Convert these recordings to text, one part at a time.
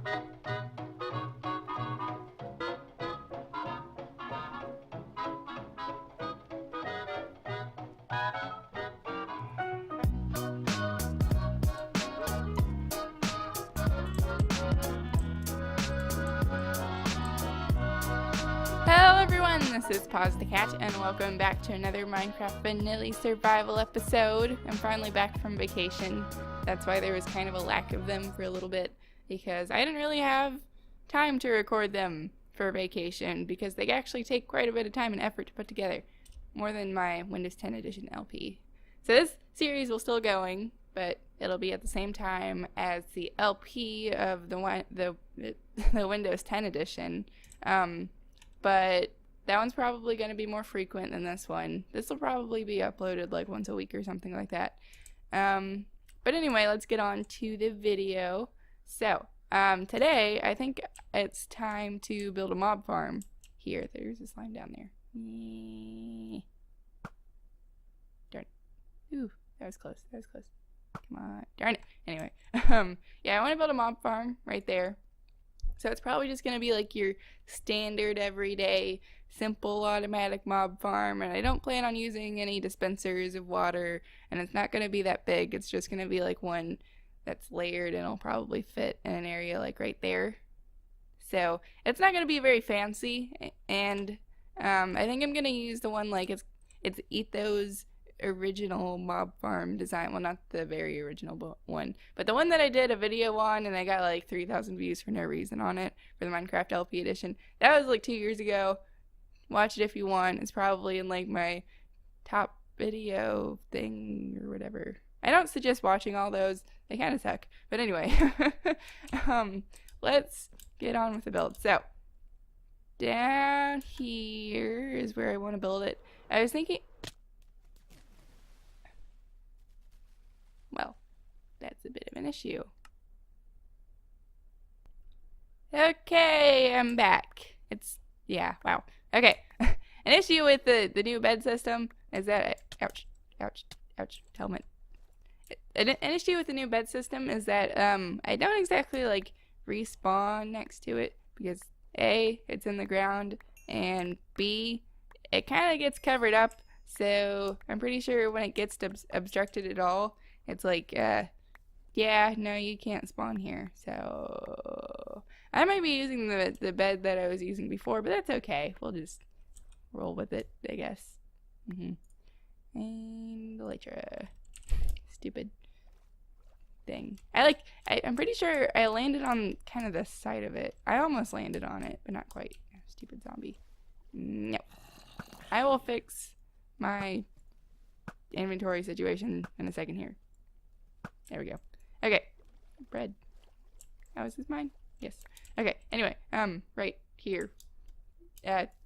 Hello everyone, this is PauseTheCat, and welcome back to another Minecraft Vanilla survival episode. I'm finally back from vacation. That's why there was kind of a lack of them for a little bit, because I didn't really have time to record them for vacation, because they actually take quite a bit of time and effort to put together, more than my Windows 10 Edition LP. So this series will still going, but it'll be at the same time as the LP of the Windows 10 Edition. But that one's probably going to be more frequent than this one. This will probably be uploaded like once a week or something like that. But anyway, let's get on to the video. So, today, I think it's time to build a mob farm. Here, there's a slime down there. Darn it. Ooh, that was close, that was close. Come on, darn it. Anyway, yeah, I want to build a mob farm right there. So it's probably just going to be like your standard everyday simple automatic mob farm, and I don't plan on using any dispensers of water, and it's not going to be that big. It's just going to be like one that's layered, and it'll probably fit in an area like right there. So it's not going to be very fancy, and I think I'm going to use the one like it's Etho's original mob farm design. Well, not the very original one, but the one that I did a video on and I got like 3,000 views for no reason on it for the Minecraft LP edition. That was like 2 years ago. Watch it if you want. It's probably in like my top video thing or whatever. I don't suggest watching all those. They kind of suck. But anyway, let's get on with the build. So down here is where I want to build it. I was thinking, well, that's a bit of an issue. Okay, I'm back. Yeah, wow. Okay. An issue with the new bed system is that, ouch, helmet. An issue with the new bed system is that, I don't exactly, like, respawn next to it, because A, it's in the ground, and B, it kind of gets covered up, so I'm pretty sure when it gets obstructed at all, it's like, yeah, no, you can't spawn here. So I might be using the bed that I was using before, but that's okay. We'll just roll with it, I guess. And Elytra. Stupid thing. I'm pretty sure I landed on kind of the side of it. I almost landed on it, but not quite. Stupid zombie. Nope. I will fix my inventory situation in a second here. There we go. Okay. Bread. Oh, is this mine? Yes. Okay. Anyway, right here.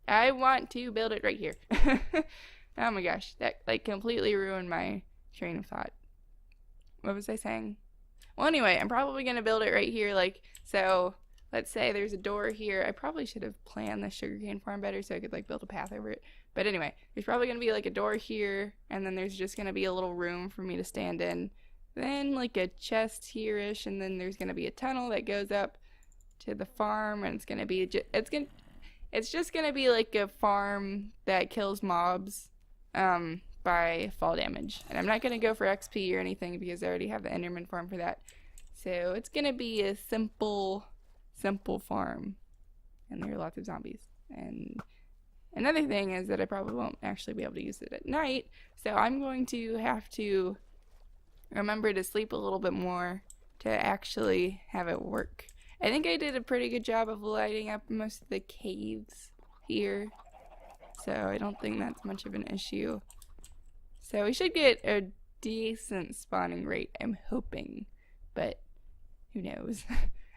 I want to build it right here. Oh my gosh. That, like, completely ruined my train of thought. What was I saying? Well, anyway, I'm probably going to build it right here. Like, so, let's say there's a door here. I probably should have planned the sugarcane farm better so I could, like, build a path over it. But anyway, there's probably going to be, like, a door here. And then there's just going to be a little room for me to stand in. Then like a chest here-ish, and then there's gonna be a tunnel that goes up to the farm, and it's gonna be it's just gonna be like a farm that kills mobs by fall damage. And I'm not gonna go for XP or anything because I already have the Enderman farm for that. So it's gonna be a simple farm, and there are lots of zombies. And another thing is that I probably won't actually be able to use it at night, so I'm going to have to remember to sleep a little bit more to actually have it work. I think I did a pretty good job of lighting up most of the caves here, so I don't think that's much of an issue. So we should get a decent spawning rate, I'm hoping, but who knows.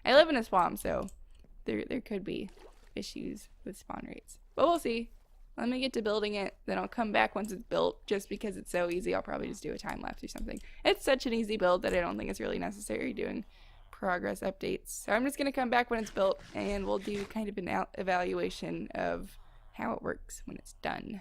I live in a swamp, so there could be issues with spawn rates, but we'll see. Let me get to building it, then I'll come back once it's built. Just because it's so easy, I'll probably just do a time lapse or something. It's such an easy build that I don't think it's really necessary doing progress updates. So I'm just going to come back when it's built, and we'll do kind of an evaluation of how it works when it's done.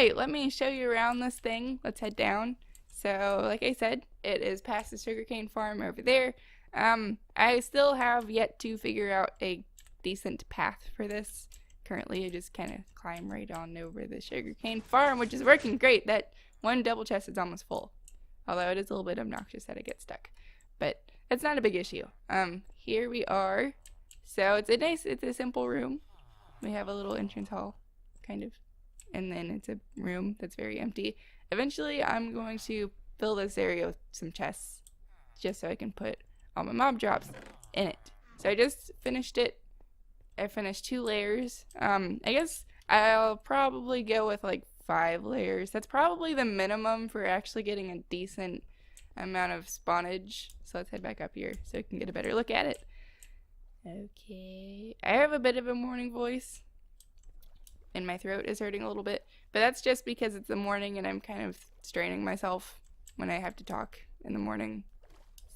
Alright, let me show you around this thing. Let's head down. So, like I said, it is past the sugarcane farm over there. I still have yet to figure out a decent path for this. Currently, I just kind of climb right on over the sugarcane farm, which is working great. That one double chest is almost full. Although it is a little bit obnoxious that I get stuck. But it's not a big issue. Here we are. So it's a simple room. We have a little entrance hall, kind of. And then it's a room that's very empty. Eventually, I'm going to fill this area with some chests, just so I can put all my mob drops in it. So I just finished it. I finished 2 layers. I guess I'll probably go with like 5 layers. That's probably the minimum for actually getting a decent amount of spawnage. So let's head back up here so we can get a better look at it. Okay. I have a bit of a morning voice, and my throat is hurting a little bit, but that's just because it's the morning and I'm kind of straining myself when I have to talk in the morning.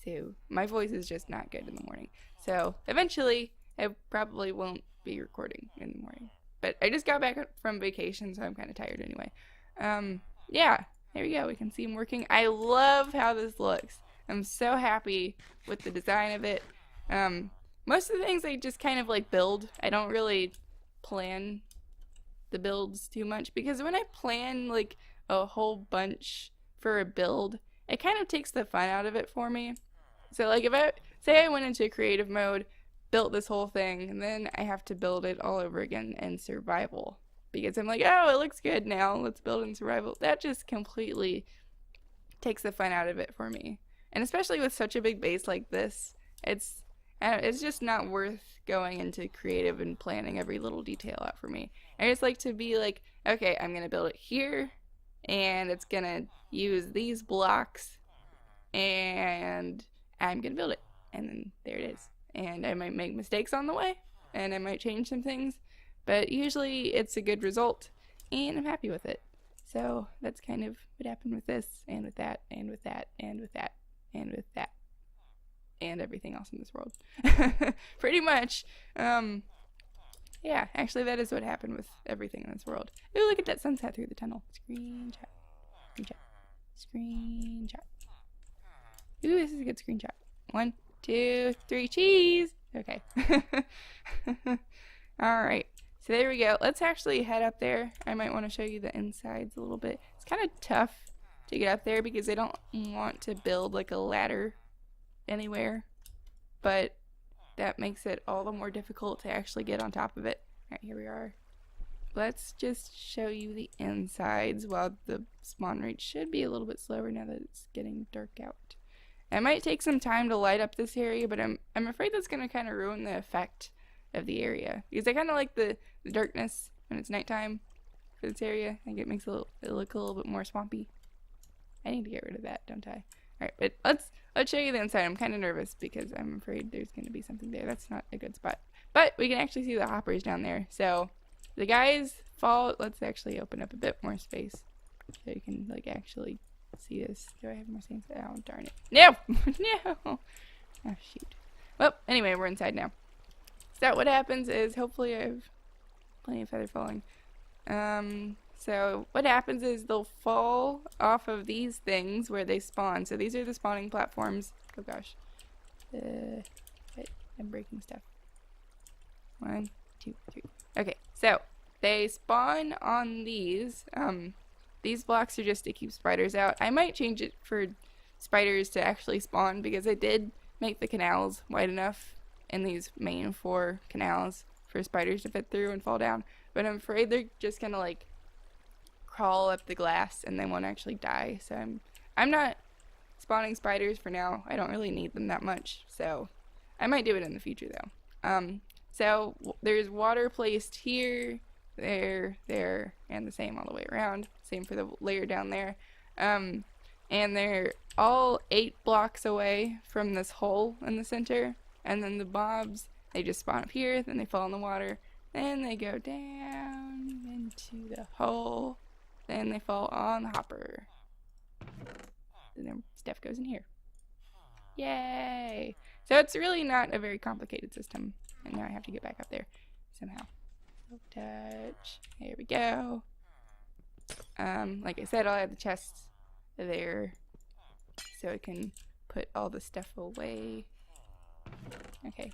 So my voice is just not good in the morning. So eventually I probably won't be recording in the morning. But I just got back from vacation, so I'm kind of tired anyway. Yeah, there we go. We can see him working. I love how this looks. I'm so happy with the design of it. Most of the things I just kind of like build. I don't really plan the builds too much, because when I plan like a whole bunch for a build, it kind of takes the fun out of it for me. So like if I went into creative mode, built this whole thing, and then I have to build it all over again in survival because I'm like, oh, it looks good now, let's build in survival. That just completely takes the fun out of it for me. And especially with such a big base like this, it's just not worth going into creative and planning every little detail out for me. I just like to be like, okay, I'm gonna build it here, and it's gonna use these blocks, and I'm gonna build it, and then there it is. And I might make mistakes on the way, and I might change some things, but usually it's a good result, and I'm happy with it. So that's kind of what happened with this, and with that, and with that, and with that, and with that, and everything else in this world. Pretty much. Yeah, actually that is what happened with everything in this world. Ooh, look at that sunset through the tunnel. Screenshot. Screenshot. Screenshot. Ooh, this is a good screenshot. 1, 2, 3, cheese! Okay. Alright, so there we go. Let's actually head up there. I might want to show you the insides a little bit. It's kind of tough to get up there because I don't want to build like a ladder anywhere, but that makes it all the more difficult to actually get on top of it. Alright, here we are. Let's just show you the insides while the spawn rate should be a little bit slower now that it's getting dark out. It might take some time to light up this area, but I'm afraid that's going to kind of ruin the effect of the area, because I kind of like the darkness when it's nighttime for this area. I think it makes it look a little bit more swampy. I need to get rid of that, don't I? Alright, but let's show you the inside. I'm kind of nervous because I'm afraid there's going to be something there. That's not a good spot. But we can actually see the hoppers down there. So the guys fall. Let's actually open up a bit more space so you can like actually see this. Do I have more things? Oh, darn it. No! No! Oh, shoot. Well, anyway, we're inside now. So what happens is, hopefully I have plenty of feather falling. So what happens is they'll fall off of these things where they spawn. So these are the spawning platforms. Oh gosh. Wait, I'm breaking stuff. 1, 2, 3. Okay, so they spawn on these. These blocks are just to keep spiders out. I might change it for spiders to actually spawn because I did make the canals wide enough in these main 4 canals for spiders to fit through and fall down. But I'm afraid they're just gonna like crawl up the glass and they won't actually die. So I'm not spawning spiders for now. I don't really need them that much. So I might do it in the future though. So there's water placed here, there, and the same all the way around. Same for the layer down there. And they're all 8 blocks away from this hole in the center. And then the mobs, they just spawn up here, then they fall in the water, then they go down into the hole, then they fall on the hopper. Then their stuff goes in here. Yay! So it's really not a very complicated system. And now I have to get back up there somehow. Touch. There we go. Like I said, I'll add the chests there so I can put all the stuff away. Okay.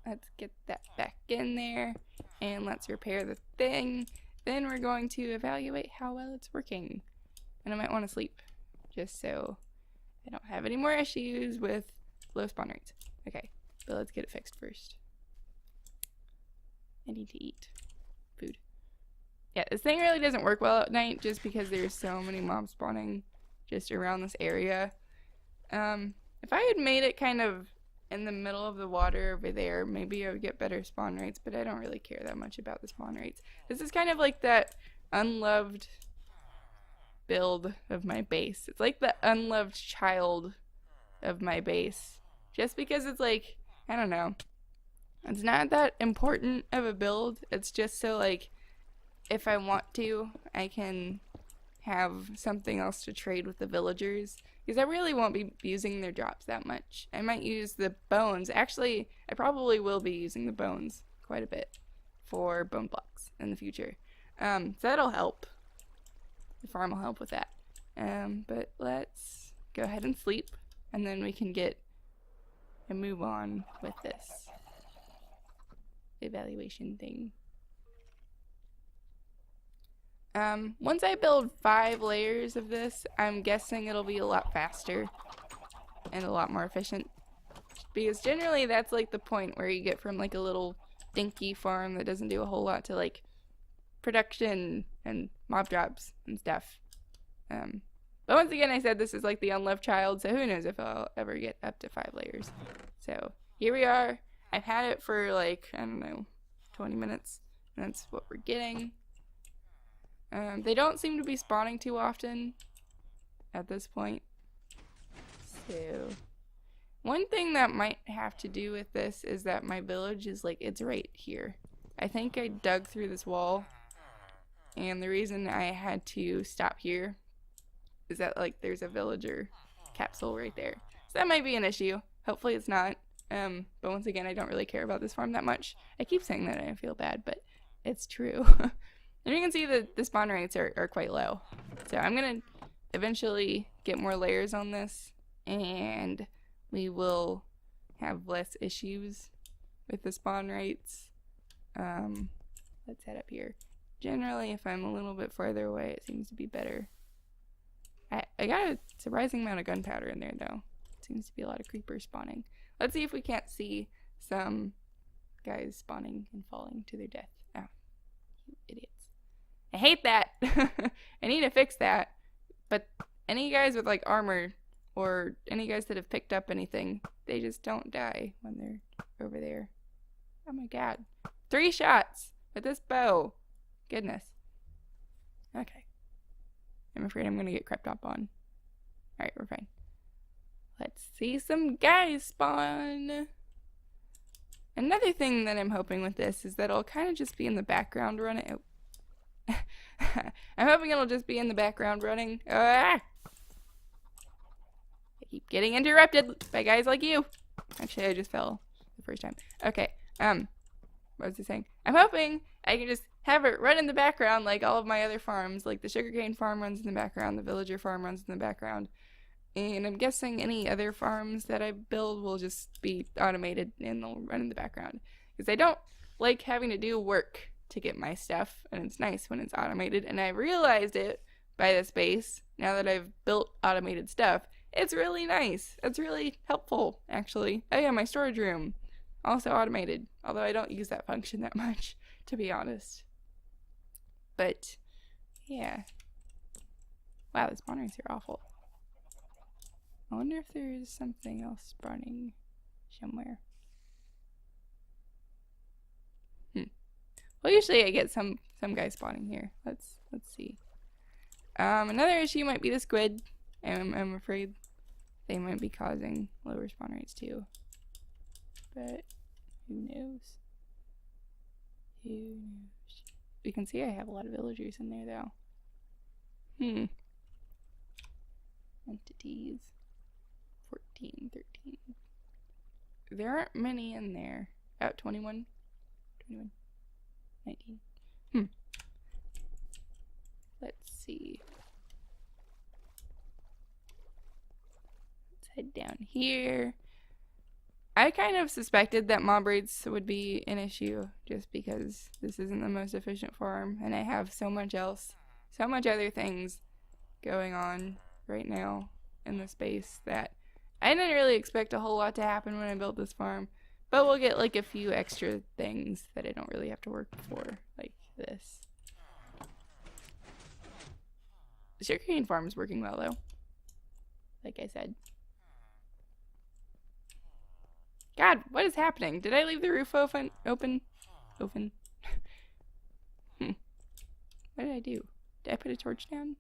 Let's get that back in there and let's repair the thing. Then we're going to evaluate how well it's working. And I might want to sleep just so I don't have any more issues with low spawn rates. Okay, but let's get it fixed first. I need to eat food. Yeah, this thing really doesn't work well at night just because there's so many mobs spawning just around this area. If I had made it kind of in the middle of the water over there, maybe I would get better spawn rates, but I don't really care that much about the spawn rates. This is kind of like that unloved build of my base. It's like the unloved child of my base. Just because it's like, I don't know. It's not that important of a build. It's just so like, if I want to, I can have something else to trade with the villagers. Because I really won't be using their drops that much. I might use the bones. Actually, I probably will be using the bones quite a bit for bone blocks in the future. So that'll help. The farm will help with that. But let's go ahead and sleep. And then we can get and move on with this evaluation thing. Once I build 5 layers of this, I'm guessing it'll be a lot faster and a lot more efficient. Because generally that's like the point where you get from like a little dinky farm that doesn't do a whole lot to like production and mob drops and stuff. But once again, I said this is like the unloved child, so who knows if I'll ever get up to 5 layers. So here we are. I've had it for like, I don't know, 20 minutes. And that's what we're getting. They don't seem to be spawning too often at this point. So, one thing that might have to do with this is that my village is like, it's right here. I think I dug through this wall, and the reason I had to stop here is that like there's a villager capsule right there. So that might be an issue. Hopefully it's not. But once again, I don't really care about this farm that much. I keep saying that and I feel bad, but it's true. And you can see that the spawn rates are quite low. So I'm going to eventually get more layers on this, and we will have less issues with the spawn rates. Let's head up here. Generally, if I'm a little bit farther away, it seems to be better. I got a surprising amount of gunpowder in there, though. It seems to be a lot of creepers spawning. Let's see if we can't see some guys spawning and falling to their death. Oh, you idiots. I hate that. I need to fix that. But any guys with like armor or any guys that have picked up anything, they just don't die when they're over there. Oh my god. 3 shots with this bow. Goodness. Okay. I'm afraid I'm gonna get crept up on. Alright, we're fine. Let's see some guys spawn. Another thing that I'm hoping with this is that it'll kind of just be in the background running. I'm hoping it'll just be in the background running. I keep getting interrupted by guys like you. Actually, I just fell the first time. Okay, what was I saying? I'm hoping I can just have it run in the background like all of my other farms. Like the sugarcane farm runs in the background, the villager farm runs in the background. And I'm guessing any other farms that I build will just be automated and they'll run in the background. Because I don't like having to do work to get my stuff, and it's nice when it's automated. And I realized it by this base, now that I've built automated stuff. It's really nice. It's really helpful, actually. Oh yeah, my storage room, also automated. Although I don't use that function that much, to be honest. But, yeah. Wow, the spawn rates are awful. I wonder if there's something else spawning somewhere. Well, usually I get some guys spawning here. Let's see. Another issue might be the squid. I'm afraid they might be causing lower spawn rates too. But who knows? Who knows? You can see I have a lot of villagers in there though. Entities. 14, 13. There aren't many in there. Oh, 21. 21. 19. let's see. Let's head down here. I kind of suspected that mob raids would be an issue just because this isn't the most efficient farm and I have so much else, so much other things going on right now in the space that I didn't really expect a whole lot to happen when I built this farm. But we'll get like a few extra things that I don't really have to work for, like this. The sugarcane farm is working well though, like I said. God, what is happening? Did I leave the roof open? Open? What did I do? Did I put a torch down?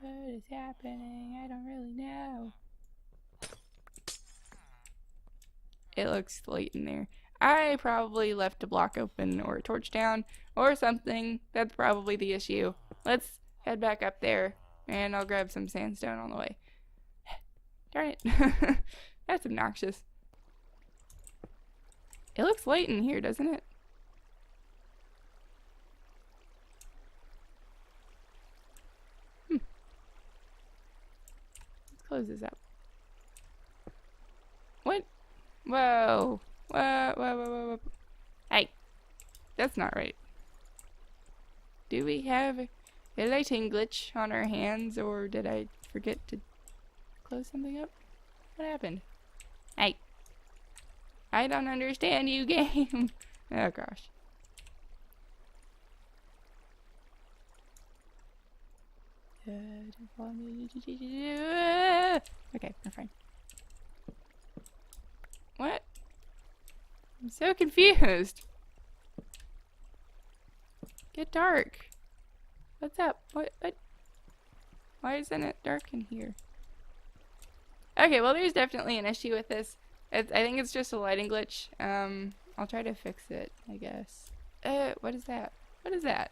What is happening? I don't really know. It looks late in there. I probably left a block open or a torch down or something. That's probably the issue. Let's head back up there and I'll grab some sandstone on the way. Darn it. That's obnoxious. It looks light in here, doesn't it? Let's close this up. What? Whoa. Whoa. Hey. That's not right. Do we have a lighting glitch on our hands, or did I forget to close something up? What happened? Hey. I don't understand you, game. Oh gosh. Okay, we're fine. What? I'm so confused. Get dark. What's up? What? Why isn't it dark in here? Okay, well there's definitely an issue with this. I think it's just a lighting glitch. I'll try to fix it, I guess. What is that? What is that?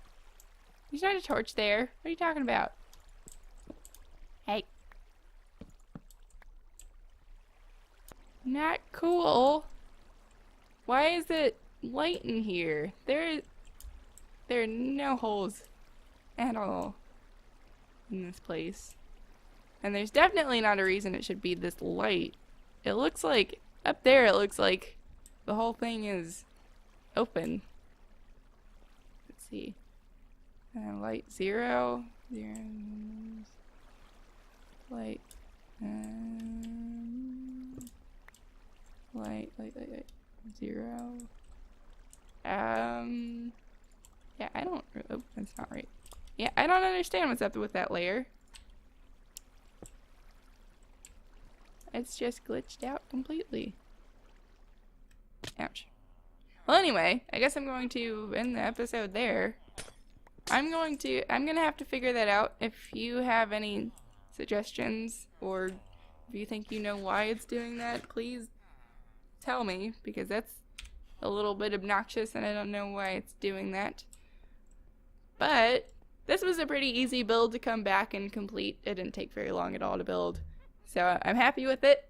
There's not a torch there. What are you talking about? Hey. Not cool. Why is it light in here? There are no holes at all in this place. And there's definitely not a reason it should be this light. It looks like, up there it looks like the whole thing is open. Let's see. Light 0. Light. Light 0. Yeah, I don't, oh, that's not right. Yeah, I don't understand what's up with that layer. It's just glitched out completely. Ouch. Well, anyway, I guess I'm going to end the episode there. I'm gonna have to figure that out. If you have any suggestions, or if you think you know why it's doing that, please tell me, because that's a little bit obnoxious and I don't know why it's doing that. But this was a pretty easy build to come back and complete. It didn't take very long at all to build. So I'm happy with it.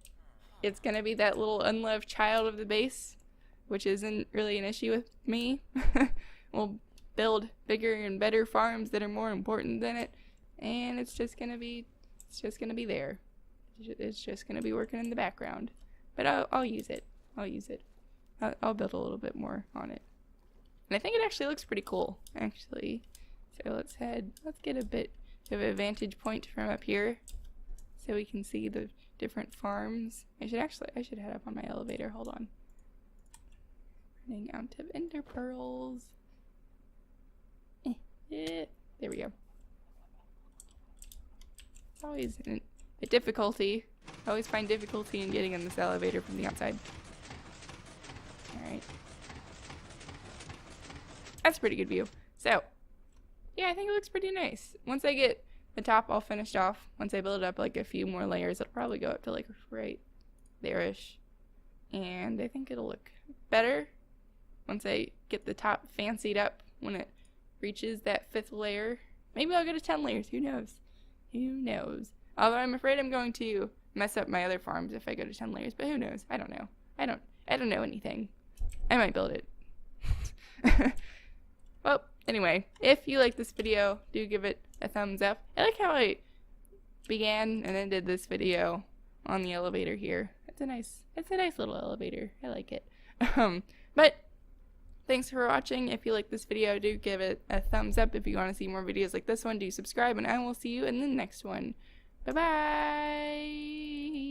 It's gonna be that little unloved child of the base, which isn't really an issue with me. We'll build bigger and better farms that are more important than it, and it's just gonna be there. It's just gonna be working in the background. But I'll use it. I'll build a little bit more on it. And I think it actually looks pretty cool, actually. So let's get a bit of a vantage point from up here, so we can see the different farms. I should head up on my elevator. Hold on. Running out of ender pearls. There we go. It's always a difficulty. I always find difficulty in getting in this elevator from the outside. Alright. That's a pretty good view. So, yeah, I think it looks pretty nice. Once I get the top all finished off, once I build up like a few more layers, it'll probably go up to like right there-ish. And I think it'll look better once I get the top fancied up when it reaches that 5th layer. Maybe I'll go to 10 layers. Who knows? Who knows? Although I'm afraid I'm going to mess up my other farms if I go to 10 layers, but who knows? I don't know. I don't know anything. I might build it. Well, anyway, if you like this video, do give it a thumbs up. I like how I began and ended this video on the elevator here. It's a nice little elevator. I like it. But thanks for watching. If you like this video, do give it a thumbs up. If you want to see more videos like this one, do subscribe, and I will see you in the next one. Bye bye.